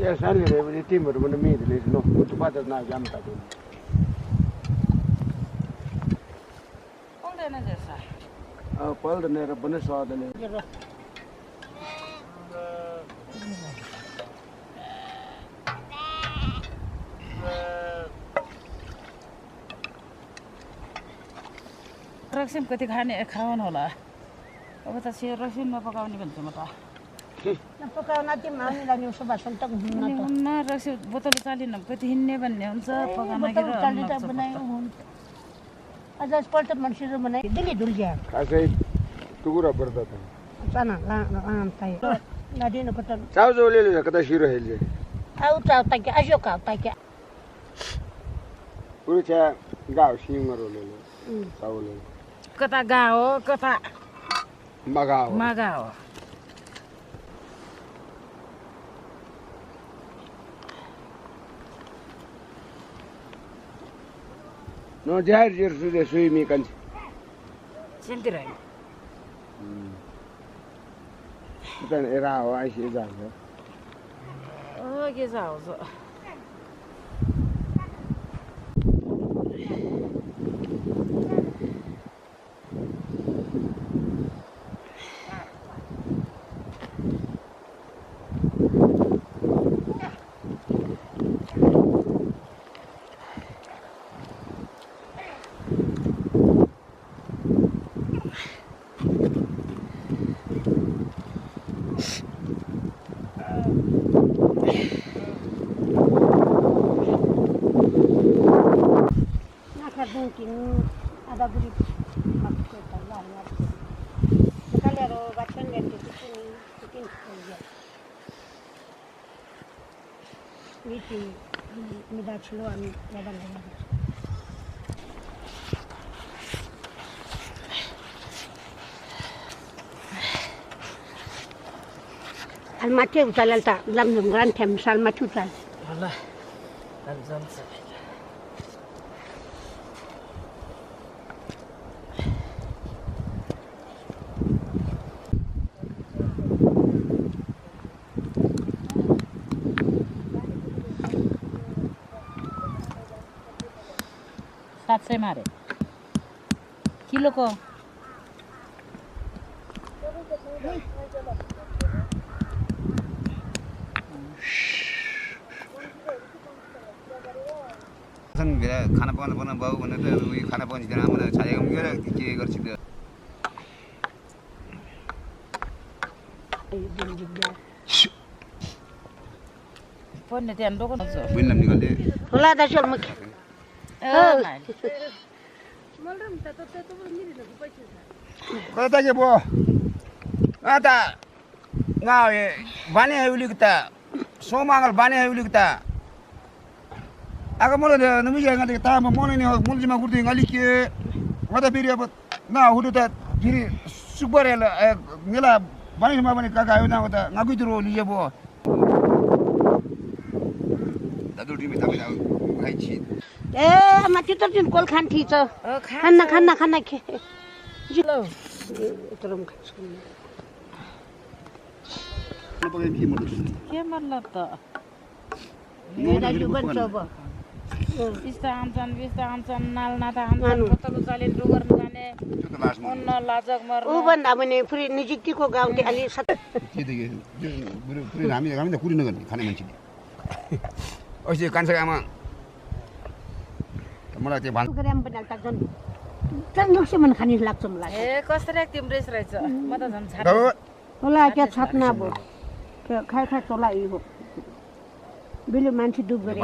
Ya sali re timur mana mi de no tu pada na jam ta tu. Pol dena jasa. Pal de ne bane sa de ne. रक्सिम कति खाने खाउन होला अब त से रक्सिममा पकाउने भन्छ म त पकाउन चाहिँ माउनीलाई नि उसो भाषण त हुन्न रक्सिम बोतल चालिन कति हिँड्ने भन्ने हुन्छ पकाउन के हुन्छ अझ एकपल्ट मान्छेहरू बनाइ दिल्ली ढुल्क्या खासै टुकुरा पर्दा त चना आम ताई नदिनु पत चाउ जो ले ले कता शिरो हेल्जे आउ चाउ ताके आजो का ताके पुरुचा गाउ सिमरो ले चाउ ले कता गाओ कता मगाओ No jahir jir sudah sui mi kan. Sentirai. Bukan era awal sih jalan. Oh, kisah so. Mungkin ada beri maksud terlalu kalau bacaan yang di sini mungkin saja. Meeting mida chlo ami yadan yadan. Almaty utalal ta lam gran tem salmaty utal. Allah. Alzam sa. Saya mare. Kilo ko. खाना पकाउन बाबु भनेर उयो खाना पकाउने दिन आमा छाडेको गएर के गर्छ त्यो पन्ने त्यहाँ डोको नछ विन्नम निकाल्दै होला दाजु म कता के बो आता गाए बाने उलिकता सोमागल बाने उलिकता आगा मोले नमी गanga ता म मोले नि मुलजिमा गुर्दै गली के वदा फेरि अब ना हुडु त फेरि सुपरेल मेला बानेमा पनि काका आयो न त ngaku तिरो लिए बो दादु टिमी तपाईँ खाइछि माथि त जुन कोल खान थिच खाना के जिलो तरम खाछु के मतलब त मेरा जुबन चोब बिस्ता आमचन नाल नाता आमचन बोतल चाले डुगर जाने अन्न लाजक मर्न उ भन्दा पनि पुरै नजिकको गाउँले अलि सत के देखे पुरै हामी त कुरि नगर्ने खाने मान्छेले अहिले कान्छा आमा मलाई त्यो भन्छ ग्राम बनाल त जन नक्से मन खानी लाग्छ मलाई ए कसरी तिम्रो रहेछ म त झन् छाड होला के छाप्ना भो खाइ चोला इहो बिले मान्छे डुब गरे